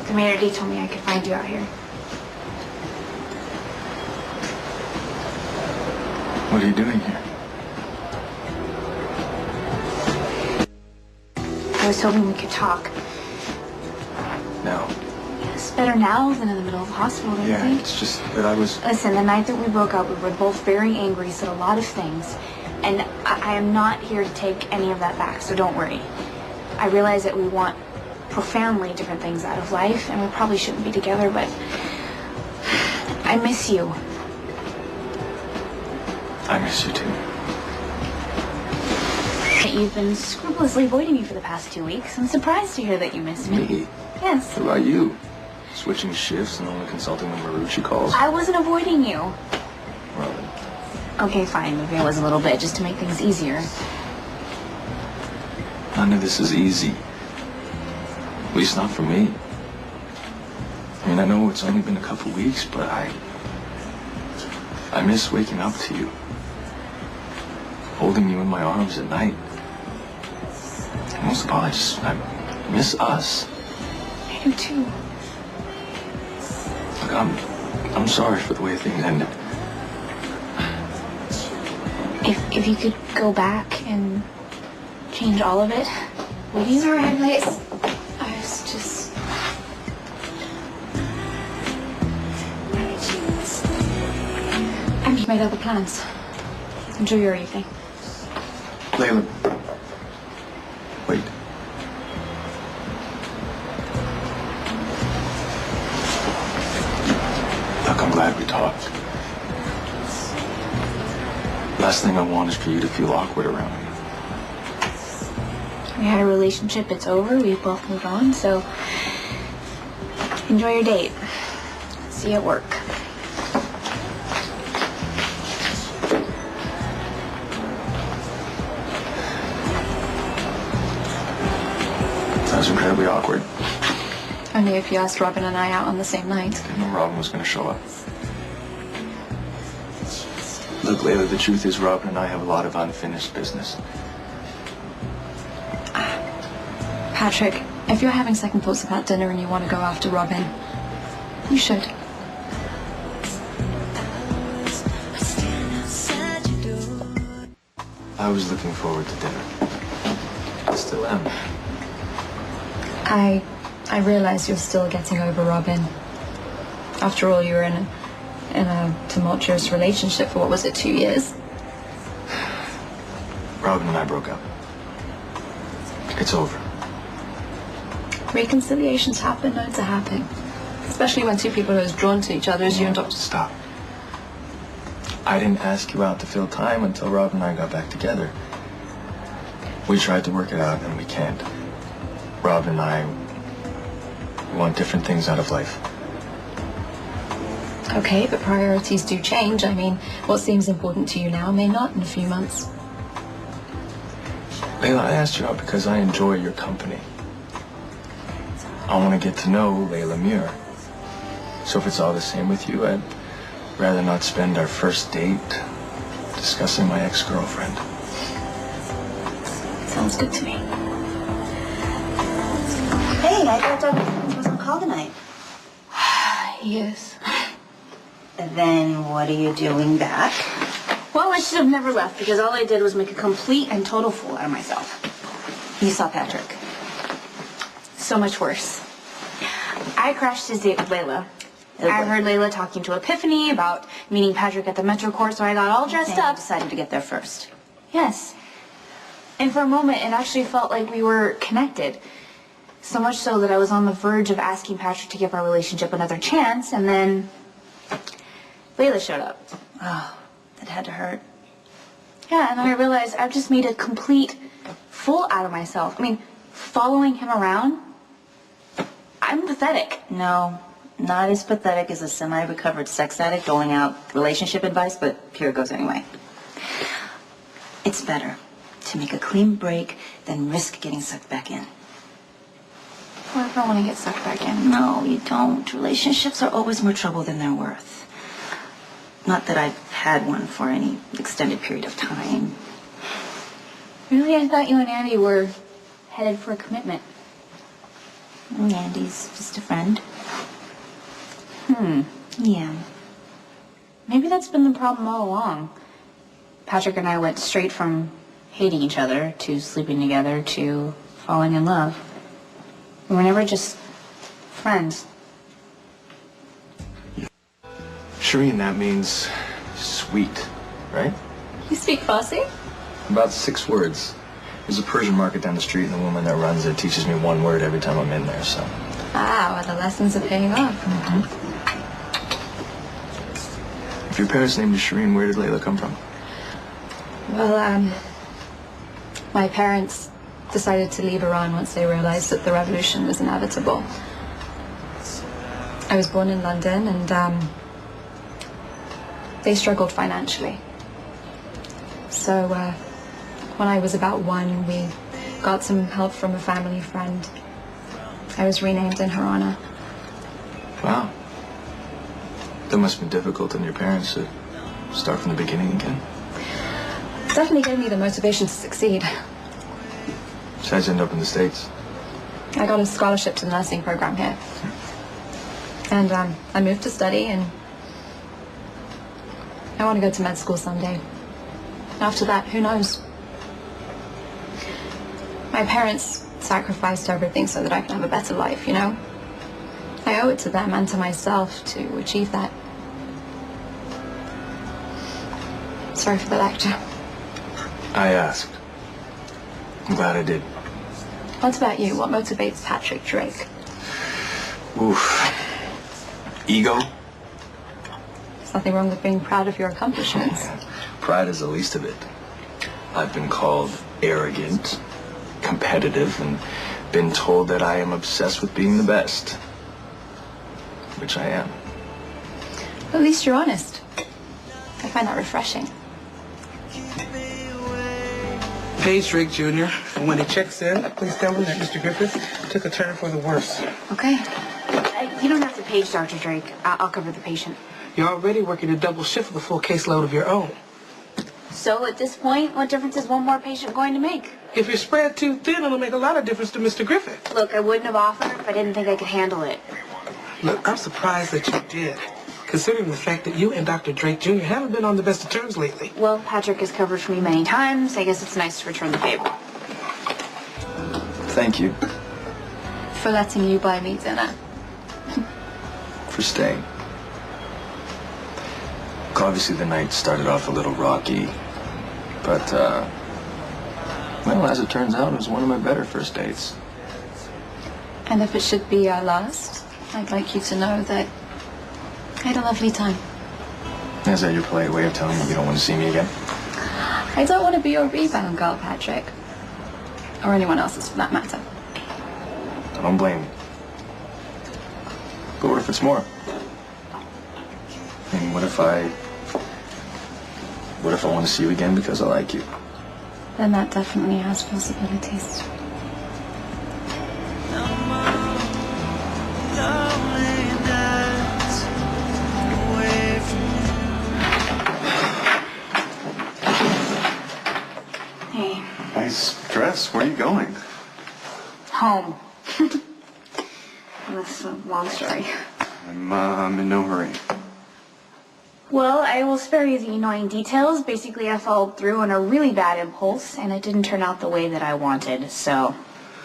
The maitre d' told me I could find you out here. What are you doing here? I was hoping we could talk. Now? It's better now than in the middle of the hospital, don't you think? Yeah, it's just that I was... Listen, the night that we broke up, we were both very angry, said a lot of things. And I am not here to take any of that back, so don't worry. I realize that we want profoundly different things out of life, and we probably shouldn't be together, but I miss you. I miss you too. You've been scrupulously avoiding me for the past 2 weeks. I'm surprised to hear that you miss me. Me? Yes. What about you? Switching shifts and only consulting when Marucci calls? I wasn't avoiding you. Well then. Okay, fine. Maybe I was a little bit, just to make things easier. None of this is easy. At least not for me. I mean, I know it's only been a couple weeks, but I miss waking up to you. Holding you in my arms at night. And most of all, I miss us. I do too. Look, I'm sorry for the way things ended. If you could go back and change all of it, would you? Sorry, I'm late. I was just... I've made other plans. Enjoy your evening. Leyla. Wait. Look, I'm glad we talked. Last thing I want is for you to feel awkward around me. We had a relationship, it's over, we both moved on, so enjoy your date. See you at work. Sounds incredibly awkward. Only if you asked Robin and I out on the same night. I didn't know Robin was going to show up. Look, Leyla, the truth is Robin and I have a lot of unfinished business. Patrick, if you're having second thoughts about dinner and you want to go after Robin, you should. I was looking forward to dinner. I still am. I realize you're still getting over Robin. After all, you were in a tumultuous relationship for, what was it, 2 years? Robin and I broke up. It's over. Reconciliations happen, known to happen. Especially when two people are as drawn to each other as you and Dr. Stop. I didn't ask you out to fill time until Robin and I got back together. We tried to work it out and we can't. Robin and I want different things out of life. Okay, but priorities do change. I mean, what seems important to you now may not in a few months. Leyla, I asked you out because I enjoy your company. I want to get to know Leyla Muir. So if it's all the same with you, I'd rather not spend our first date discussing my ex-girlfriend. Sounds good to me. Hey, I thought Dr. was on call tonight. He is. Then what are you doing back? Well, I should have never left because all I did was make a complete and total fool out of myself. You saw Patrick. So much worse. I crashed his date with Leyla. I heard Leyla talking to Epiphany about meeting Patrick at the Metro Court, so I got all dressed up. Decided to get there first. Yes. And for a moment, it actually felt like we were connected. So much so that I was on the verge of asking Patrick to give our relationship another chance, and then Leyla showed up. Oh, that had to hurt. Yeah, and then I realized I've just made a complete fool out of myself. I mean, following him around, I'm pathetic. No, not as pathetic as a semi-recovered sex addict doling out relationship advice, but here it goes anyway. It's better to make a clean break than risk getting sucked back in. What if I want to get sucked back in? No, you don't. Relationships are always more trouble than they're worth. Not that I've had one for any extended period of time. Really? I thought you and Andy were headed for a commitment. Andy's just a friend. Hmm. Yeah. Maybe that's been the problem all along. Patrick and I went straight from hating each other to sleeping together to falling in love. We were never just friends. Shireen, that means sweet, right? You speak Farsi? About 6 words. There's a Persian market down the street, and the woman that runs it teaches me 1 word every time I'm in there, so. Ah, well, the lessons are paying off. If your parents named you Shireen, where did Leyla come from? Well, my parents decided to leave Iran once they realized that the revolution was inevitable. I was born in London, and they struggled financially. So when I was about 1, we got some help from a family friend. I was renamed in her honor. Wow. That must have been difficult on your parents to start from the beginning again. Definitely gave me the motivation to succeed. So how'd you end up in the States? I got a scholarship to the nursing program here. And I moved to study, and I want to go to med school someday. After that, who knows? My parents sacrificed everything so that I can have a better life, you know? I owe it to them and to myself to achieve that. Sorry for the lecture. I asked. I'm glad I did. What about you? What motivates Patrick Drake? Oof. Ego? There's nothing wrong with being proud of your accomplishments. Pride is the least of it. I've been called arrogant, competitive, and been told that I am obsessed with being the best. Which I am. At least you're honest. I find that refreshing. Page Drake Jr. And when he checks in, please tell him that Mr. Griffith took a turn for the worse. Okay. You don't have to page Dr. Drake. I'll cover the patient. You're already working a double shift with a full caseload of your own. So at this point, what difference is one more patient going to make? If you're spread too thin, it'll make a lot of difference to Mr. Griffith. Look, I wouldn't have offered if I didn't think I could handle it. Look, I'm surprised that you did, considering the fact that you and Dr. Drake Jr. haven't been on the best of terms lately. Well, Patrick has covered for me many times. I guess it's nice to return the favor. Thank you For letting you buy me dinner. for staying. Obviously, the night started off a little rocky, but, well, as it turns out, it was one of my better first dates. And if it should be our last, I'd like you to know that I had a lovely time. Is that your polite way of telling me you don't want to see me again? I don't want to be your rebound girl, Patrick. Or anyone else's for that matter. I don't blame you. But what if it's more? I mean, what if I want to see you again because I like you? Then that definitely has possibilities. Hey, Nice dress. Where are you going? home. That's a long story. I'm in no hurry. Well, I will spare you the annoying details. Basically, I followed through on a really bad impulse, and it didn't turn out the way that I wanted. So,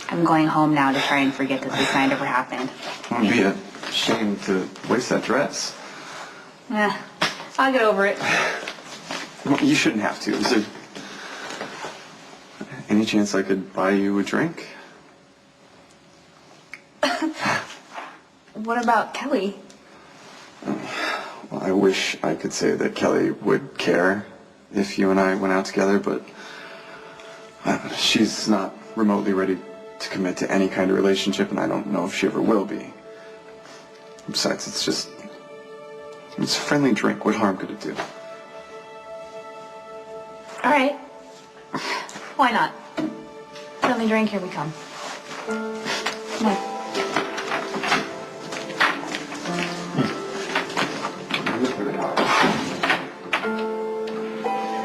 I'm going home now to try and forget that this night ever happened. It would be a shame to waste that dress. Yeah, I'll get over it. Well, you shouldn't have to. Is there any chance I could buy you a drink? What about Kelly? Well, I wish I could say that Kelly would care if you and I went out together, but she's not remotely ready to commit to any kind of relationship, and I don't know if she ever will be. Besides, it's a friendly drink. What harm could it do? All right. Why not? Friendly drink, here we come. Come on.